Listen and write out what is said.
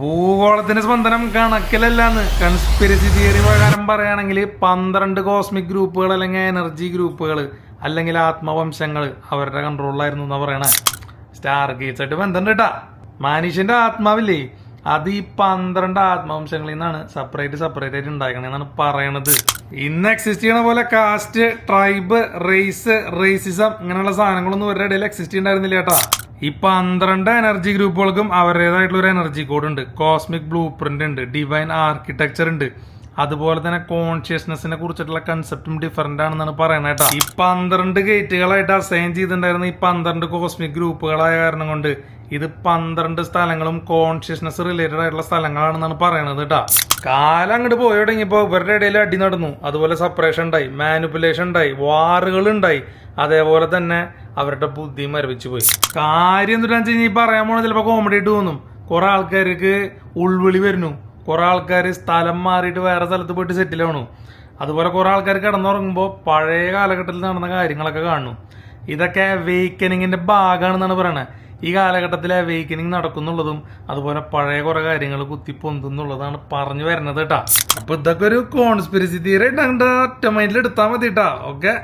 ഭൂഗോളത്തിന്റെ സ്പന്ദനം കണക്കിലല്ലാന്ന് കൺസ്പിരസി തിയറി പ്രകാരം പറയുകയാണെങ്കിൽ 12 കോസ്മിക് ഗ്രൂപ്പുകൾ അല്ലെങ്കിൽ എനർജി ഗ്രൂപ്പുകൾ അല്ലെങ്കിൽ ആത്മവംശങ്ങൾ അവരുടെ കൺട്രോളിലായിരുന്നു എന്നാ പറയണേ. സ്റ്റാർ ഗേറ്റ്സ് ആയിട്ട് ബന്ധമുണ്ട് കേട്ടാ. മനുഷ്യന്റെ ആത്മാവില്ലേ, അത് ഈ 12 ആത്മവംശങ്ങളിൽ നിന്നാണ് സെപ്പറേറ്റ് ആയിട്ട് ഉണ്ടാക്കണെന്നാണ് പറയണത്. ഇന്ന് എക്സിസ്റ്റ് ചെയ്യണ പോലെ കാസ്റ്റ്, ട്രൈബ്, റേസ്, റേസിസം ഇങ്ങനെയുള്ള സാധനങ്ങളൊന്നും ഇവരുടെ ഇടയിൽ എക്സിസ്റ്റ് ഉണ്ടായിരുന്നില്ല കേട്ടാ. ഈ 12 എനർജി ഗ്രൂപ്പുകൾക്കും അവരുടേതായിട്ടുള്ള ഒരു എനർജി കോഡ് ഉണ്ട്, കോസ്മിക് ബ്ലൂ പ്രിന്റ് ഉണ്ട്, ഡിവൈൻ ആർക്കിടെക്ചർ ഉണ്ട്. അതുപോലെ തന്നെ കോൺഷ്യസ്നെസിനെ കുറിച്ചിട്ടുള്ള കൺസെപ്റ്റും ഡിഫറെന്റ് ആണെന്നാണ് പറയുന്നത് കേട്ടോ. ഈ 12 ഗേറ്റുകളായിട്ട് അസൈൻ ചെയ്തിട്ടുണ്ടായിരുന്ന ഈ 12 കോസ്മിക് ഗ്രൂപ്പുകളായ കാരണം കൊണ്ട് ഇത് 12 സ്ഥലങ്ങളും കോൺഷ്യസ്നെസ് റിലേറ്റഡ് ആയിട്ടുള്ള സ്ഥലങ്ങളാണെന്നാണ് പറയണത് കേട്ടോ. കാലം അങ്ങോട്ട് പോയി തുടങ്ങിയപ്പോ ഇവരുടെ ഇടയിൽ അടി നടന്നു, അതുപോലെ സെപ്പറേഷൻ ഉണ്ടായി, മാനിപ്പുലേഷൻ ഉണ്ടായി, വാറുകൾ ഉണ്ടായി, അതേപോലെ തന്നെ അവരുടെ ബുദ്ധി മരവിച്ചു പോയി. കാര്യം എന്താണെന്ന് വെച്ച് കഴിഞ്ഞാൽ ഈ പറയാൻ പോണ ചിലപ്പോൾ കോമഡി ആയിട്ട് തോന്നും. കുറെ ആൾക്കാർക്ക് ഉൾവിളി വരുന്നു, കുറെ ആൾക്കാർ സ്ഥലം മാറിയിട്ട് വേറെ സ്ഥലത്ത് പോയിട്ട് സെറ്റിൽ ആവണു, അതുപോലെ കുറെ ആൾക്കാർ കിടന്നുറങ്ങുമ്പോൾ പഴയ കാലഘട്ടത്തിൽ നടന്ന കാര്യങ്ങളൊക്കെ കാണുന്നു. ഇതൊക്കെ വേക്കനിങ്ങിന്റെ ഭാഗമാണെന്നാണ് പറയണത്. ഈ കാലഘട്ടത്തിലെ വേക്കനിങ് നടക്കുന്നുള്ളതും അതുപോലെ പഴയ കുറെ കാര്യങ്ങൾ കുത്തിപ്പൊന്തുന്നുള്ളതാണ് പറഞ്ഞു വരുന്നത് കേട്ടാ. അപ്പൊ ഇതൊക്കെ ഒരു കോൺസ്പിരസി തിയറി ആയിട്ട് ഒറ്റ മൈൻഡിൽ എടുത്താൽ മതി കേട്ടാ. ഓക്കെ.